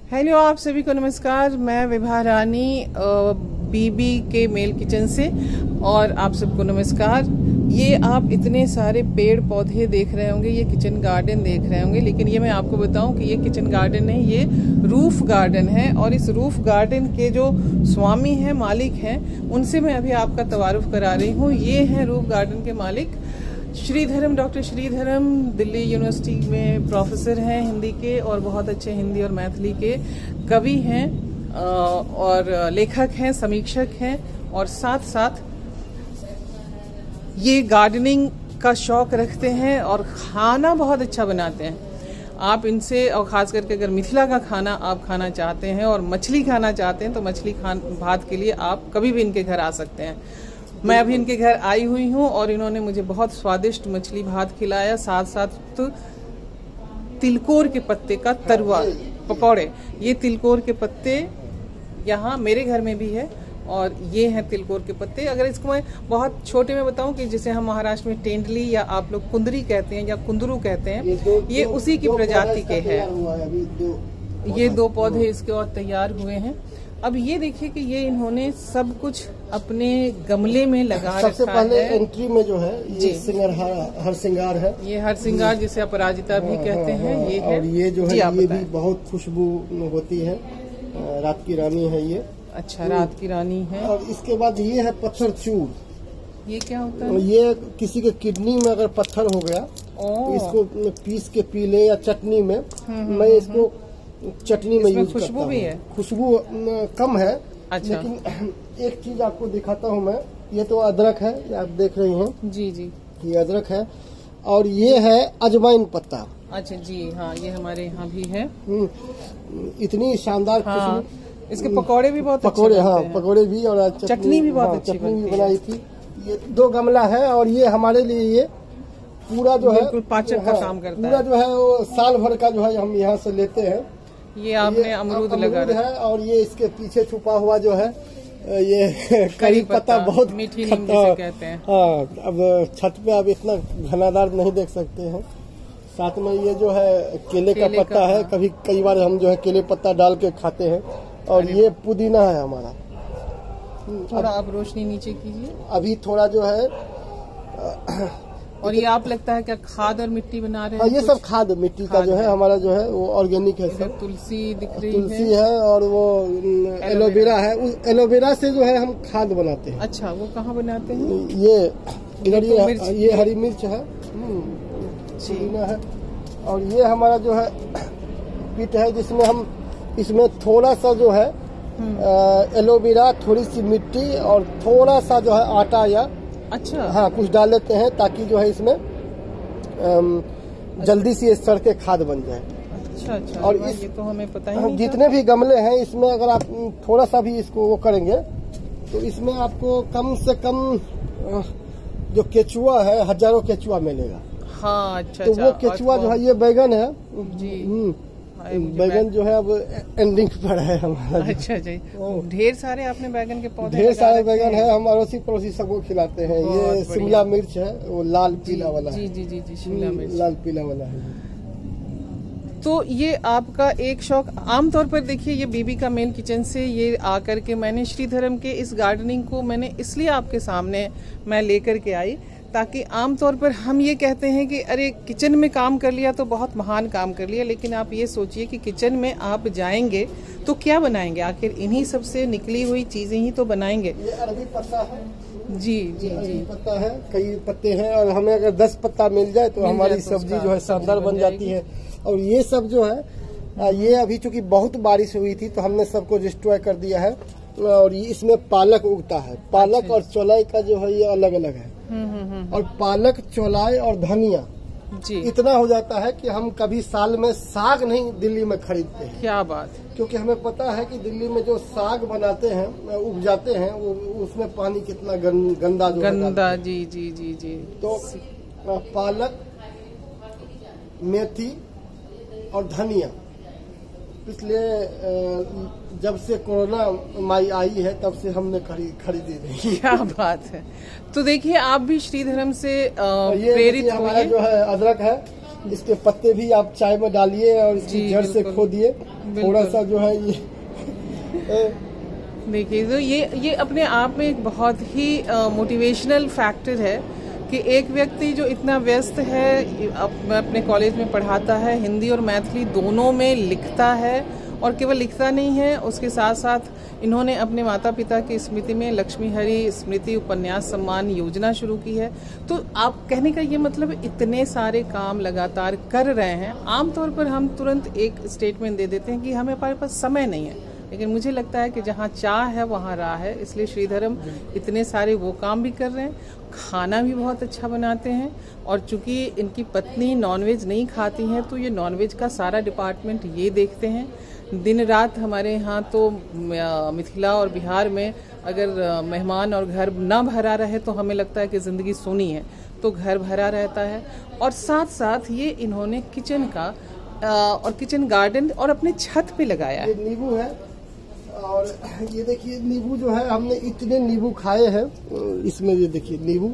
Hello, आप सभी को नमस्कार। मैं विभा रानी बीबी के मेल किचन से, और आप सबको नमस्कार। ये आप इतने सारे पेड़ पौधे देख रहे होंगे, ये किचन गार्डन देख रहे होंगे, लेकिन ये मैं आपको बताऊं कि ये किचन गार्डन नहीं, ये रूफ गार्डन है। और इस रूफ गार्डन के जो स्वामी हैं, मालिक हैं, उनसे मैं अभी आपका तवारुफ करा रही हूँ। ये हैं रूफ गार्डन के मालिक श्रीधरम, डॉक्टर श्रीधरम। दिल्ली यूनिवर्सिटी में प्रोफेसर हैं हिंदी के, और बहुत अच्छे हिंदी और मैथिली के कवि हैं और लेखक हैं, समीक्षक हैं, और साथ साथ ये गार्डनिंग का शौक रखते हैं और खाना बहुत अच्छा बनाते हैं। आप इनसे, और ख़ास करके अगर मिथिला का खाना आप खाना चाहते हैं और मछली खाना चाहते हैं, तो मछली भात के लिए आप कभी भी इनके घर आ सकते हैं। मैं अभी इनके घर आई हुई हूँ और इन्होंने मुझे बहुत स्वादिष्ट मछली भात खिलाया, साथ साथ तिलकोर के पत्ते का तरुआ, पकौड़े। ये तिलकोर के पत्ते यहाँ मेरे घर में भी है, और ये हैं तिलकोर के पत्ते। अगर इसको मैं बहुत छोटे में बताऊं कि जिसे हम महाराष्ट्र में टेंडली या आप लोग कुंदरी कहते हैं या कुंदरू कहते हैं, ये उसी की प्रजाति के हैं। ये 2 पौधे इसके और तैयार हुए हैं। अब ये देखिए कि ये इन्होंने सब कुछ अपने गमले में लगा रखा है। सबसे पहले एंट्री में जो है ये हर सिंगार है। ये हर सिंगार जिसे अपराजिता भी कहते हैं, ये है। और ये जो है ये भी बहुत खुशबू होती है, रात की रानी है ये। अच्छा, रात की रानी है। और इसके बाद ये है पत्थर चूर। ये क्या होता है? ये किसी के किडनी में अगर पत्थर हो गया तो इसको पीस के पी ले, या चटनी में। मैं इसको चटनी में यूज खुशबू भी है, खुशबू कम है। अच्छा। लेकिन एक चीज आपको दिखाता हूँ मैं। ये तो अदरक है, आप देख रही हैं। जी जी, ये अदरक है। और ये है अजवाइन पत्ता। अच्छा जी, हाँ, ये हमारे यहाँ भी है। इतनी शानदार हाँ, खुशबू। इसके पकौड़े भी बहुत पकौड़े, अच्छे हाँ, बनते हैं। पकौड़े भी, और चटनी भी बहुत अच्छी चटनी भी बनती बनाई थी। ये 2 गमला है, और ये हमारे लिए ये पूरा जो है पाचक का काम करता पूरा है। जो है वो साल भर का जो है हम यहाँ से लेते हैं। ये आपने अमरूद लगा है। और ये इसके पीछे छुपा हुआ जो है ये करी पत्ता, बहुत मीठी नीम जिसे कहते हैं। हाँ, अब छत पे आप इतना घनादार नहीं देख सकते हैं। साथ में ये जो है केले का पत्ता है। कई बार हम जो है केले पत्ता डाल के खाते हैं। और ये पुदीना है हमारा। थोड़ा आप रोशनी नीचे कीजिए। अभी थोड़ा जो है और ये आप लगता है क्या खाद और मिट्टी बना रहे हैं? ये सब खाद मिट्टी का जो है हमारा जो है वो ऑर्गेनिक है। सब तुलसी दिख रही है, तुलसी है, और वो एलोवेरा है। उस एलोवेरा से जो है हम खाद बनाते हैं। अच्छा, वो कहाँ बनाते हैं? ये इधर ये हरी मिर्च है, पुदीना है। और ये हमारा जो है पिट है, जिसमें हम इसमें थोड़ा सा जो है एलोवेरा, थोड़ी सी मिट्टी और थोड़ा सा जो है आटा या हाँ कुछ डाल लेते हैं, ताकि जो है इसमें जल्दी से सड़ के खाद बन जाए। अच्छा। और ये तो हमें पता ही नहीं। जितने भी गमले हैं इसमें अगर आप थोड़ा सा भी इसको वो करेंगे तो इसमें आपको कम से कम जो केचुआ है, हजारों केचुआ मिलेगा। हाँ, अच्छा। तो वो केचुआ जो है, ये बैगन है जी। बैगन जो है अब एंडिंग पर है हमारा। अच्छा जी, ढेर सारे आपने बैगन के पौधे, ढेर सारे बैगन है। हम अड़ोसी पड़ोसी सबको खिलाते हैं। ये शिमला मिर्च है, वो लाल पीला वाला है। जी, शिमला मिर्च लाल पीला वाला है। तो ये आपका एक शौक। आमतौर पर देखिए, ये बीबी का मेल किचन से ये आकर के मैंने श्रीधरम के इस गार्डनिंग को मैंने इसलिए आपके सामने मैं लेकर के आई, ताकि आमतौर पर हम ये कहते हैं कि अरे किचन में काम कर लिया तो बहुत महान काम कर लिया, लेकिन आप ये सोचिए कि किचन में आप जाएंगे तो क्या बनाएंगे? आखिर इन्हीं सब से निकली हुई चीजें ही तो बनाएंगे। ये अरबी पत्ता है। जी, पत्ता है, कई पत्ते हैं, और हमें अगर 10 पत्ता मिल जाए तो हमारी सब्जी जो है शानदार बन जाती है। और ये सब जो है, ये अभी चूंकि बहुत बारिश हुई थी तो हमने सबको डिस्ट्रॉय कर दिया है। और इसमें पालक उगता है। पालक और चौलाई का जो है ये अलग अलग है। और पालक, चौलाई और धनिया जी इतना हो जाता है कि हम कभी साल में साग नहीं दिल्ली में खरीदते हैं। क्या बात! क्योंकि हमें पता है कि दिल्ली में जो साग बनाते हैं, उपजाते हैं, वो उसमें पानी कितना गंदा जी। तो पालक, मेथी और धनिया, इसलिए जब से कोरोना माई आई है तब से हमने खरीदी नहीं। क्या बात है! तो देखिए, आप भी श्रीधरम से प्रेरित हमारा जो है अदरक है, इसके पत्ते भी आप चाय में डालिए और इसकी जड़ से खो दिए, थोड़ा सा जो है ये देखिए। तो ये अपने आप में एक बहुत ही मोटिवेशनल फैक्टर है कि एक व्यक्ति जो इतना व्यस्त है, अपने कॉलेज में पढ़ाता है, हिंदी और मैथिली दोनों में लिखता है, और केवल लिखता नहीं है, उसके साथ साथ इन्होंने अपने माता पिता की स्मृति में लक्ष्मी हरि स्मृति उपन्यास सम्मान योजना शुरू की है। तो आप कहने का ये मतलब इतने सारे काम लगातार कर रहे हैं। आमतौर पर हम तुरंत एक स्टेटमेंट दे देते हैं कि हमारे पास समय नहीं है, लेकिन मुझे लगता है कि जहाँ चाह है वहाँ राह है। इसलिए श्रीधरम इतने सारे वो काम भी कर रहे हैं, खाना भी बहुत अच्छा बनाते हैं, और चूंकि इनकी पत्नी नॉनवेज नहीं खाती हैं तो ये नॉनवेज का सारा डिपार्टमेंट ये देखते हैं। दिन रात हमारे यहाँ तो मिथिला और बिहार में अगर मेहमान और घर ना भरा रहे तो हमें लगता है कि ज़िंदगी सोनी है, तो घर भरा रहता है। और साथ साथ ये इन्होंने किचन का और किचन गार्डन और अपने छत पे लगाया है। ये नींबू है, और ये देखिए नींबू जो है, हमने इतने नींबू खाए हैं इसमें। ये देखिए नींबू,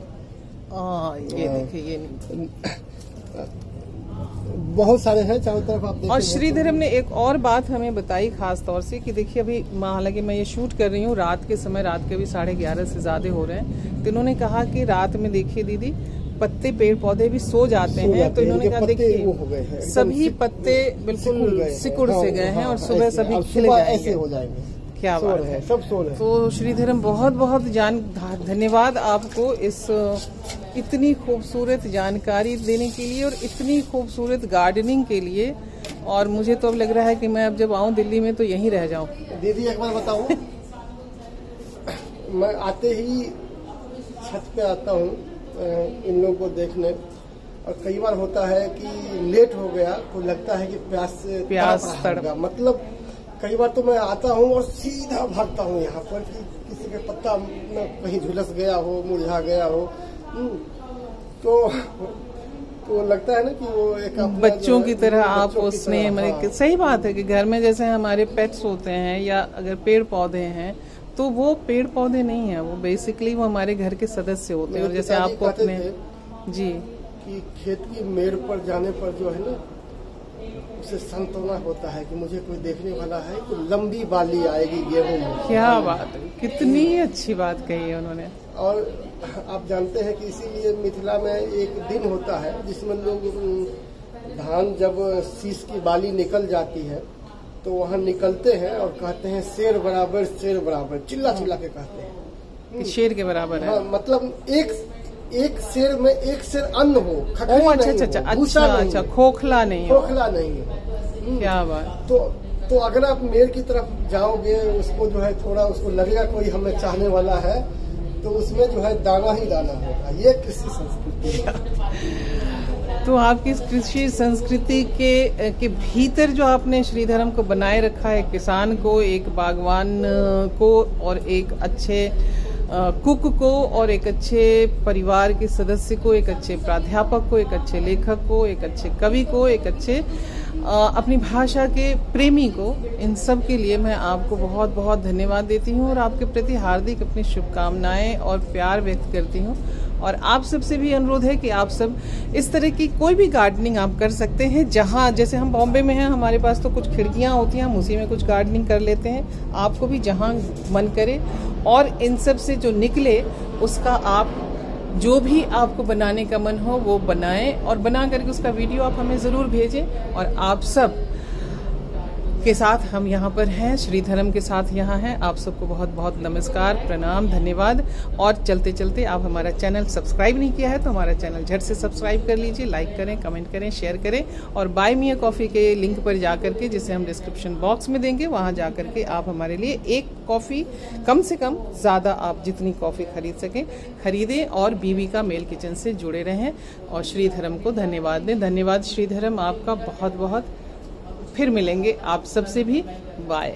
ये देखिए ये नींबू बहुत सारे हैं चारों तरफ आप देखिए। और श्रीधरम ने एक और बात हमें बताई खास तौर से कि देखिए अभी हालांकि मैं ये शूट कर रही हूँ रात के समय, रात के भी 11:30 से ज्यादा हो रहे हैं, तो इन्होंने कहा कि रात में देखिए दीदी पत्ते पेड़ पौधे भी सो जाते हैं, तो इन्होंने कहा देखिए सभी पत्ते बिल्कुल सिकुड़ से गए हैं और सुबह सभी खिल जाएंगे। क्या बात है, सब सो रहे हैं। तो श्रीधरम बहुत बहुत धन्यवाद आपको इस इतनी खूबसूरत जानकारी देने के लिए और इतनी खूबसूरत गार्डनिंग के लिए। और मुझे तो अब लग रहा है कि मैं अब जब आऊं दिल्ली में तो यहीं रह जाऊं। दीदी एक बार बताऊं, मैं आते ही छत पे आता हूं इन लोगों को देखने, और कई बार होता है कि लेट हो गया तो लगता है कि प्यास तड़पा, मतलब कई बार तो मैं आता हूँ और सीधा भागता हूँ यहाँ पर कि किसी के पत्ता कहीं झुलस गया हो, मुरझा गया हो, तो लगता है ना कि वो एक बच्चों की तरह आप उसने मतलब सही बात है कि घर में जैसे हमारे पेट्स होते हैं या अगर पेड़ पौधे हैं तो वो पेड़ पौधे नहीं है, वो बेसिकली वो हमारे घर के सदस्य होते हैं। और जैसे आपको अपने जी कि खेत की मेड़ पर जाने पर जो है ना उसे सांत्वना होता है कि मुझे कोई देखने वाला है, तो लंबी बाली आएगी गेहूं में। क्या बात है, कितनी अच्छी बात कही है उन्होंने। और आप जानते हैं कि इसीलिए मिथिला में एक दिन होता है जिसमें लोग धान जब शीश की बाली निकल जाती है तो वहाँ निकलते हैं और कहते हैं शेर बराबर, चिल्ला चिल्ला के कहते हैं शेर के बराबर है। हाँ, मतलब एक शेर में एक शेर अन्न हो, अच्छा, खोखला नहीं है। क्या बात। तो अगर आप मेड़ की तरफ जाओगे, उसको जो है थोड़ा उसको लगेगा कोई हमें चाहने वाला है, तो उसमें जो है दाना ही दाना होगा। ये कृषि संस्कृति है। तो आपकी कृषि संस्कृति के भीतर जो आपने श्रीधरम को बनाए रखा है, किसान को, एक बागवान को, और एक अच्छे कुक को, और एक अच्छे परिवार के सदस्य को, एक अच्छे प्राध्यापक को, एक अच्छे लेखक को, एक अच्छे कवि को, एक अच्छे अपनी भाषा के प्रेमी को, इन सब के लिए मैं आपको बहुत बहुत धन्यवाद देती हूँ और आपके प्रति हार्दिक अपनी शुभकामनाएं और प्यार व्यक्त करती हूँ। और आप सबसे भी अनुरोध है कि आप सब इस तरह की कोई भी गार्डनिंग आप कर सकते हैं। जहाँ जैसे हम बॉम्बे में हैं, हमारे पास तो कुछ खिड़कियाँ होती हैं, हम उसी में कुछ गार्डनिंग कर लेते हैं। आपको भी जहाँ मन करे और इन सब से जो निकले उसका आप जो भी आपको बनाने का मन हो वो बनाएं, और बना करके उसका वीडियो आप हमें ज़रूर भेजें। और आप सब के साथ हम यहाँ पर हैं, श्रीधरम के साथ यहाँ हैं। आप सबको बहुत बहुत नमस्कार, प्रणाम, धन्यवाद। और चलते चलते आप हमारा चैनल सब्सक्राइब नहीं किया है तो हमारा चैनल झट से सब्सक्राइब कर लीजिए, लाइक करें, कमेंट करें, शेयर करें, और बाय मी अ कॉफ़ी के लिंक पर जा करके, जिसे हम डिस्क्रिप्शन बॉक्स में देंगे, वहाँ जा करके आप हमारे लिए एक कॉफ़ी, कम से कम ज़्यादा आप जितनी कॉफ़ी खरीद सकें खरीदें, और बीवी का मेल किचन से जुड़े रहें। और श्रीधरम को धन्यवाद दें। धन्यवाद श्रीधरम आपका बहुत बहुत। फिर मिलेंगे आप सबसे भी। बाय।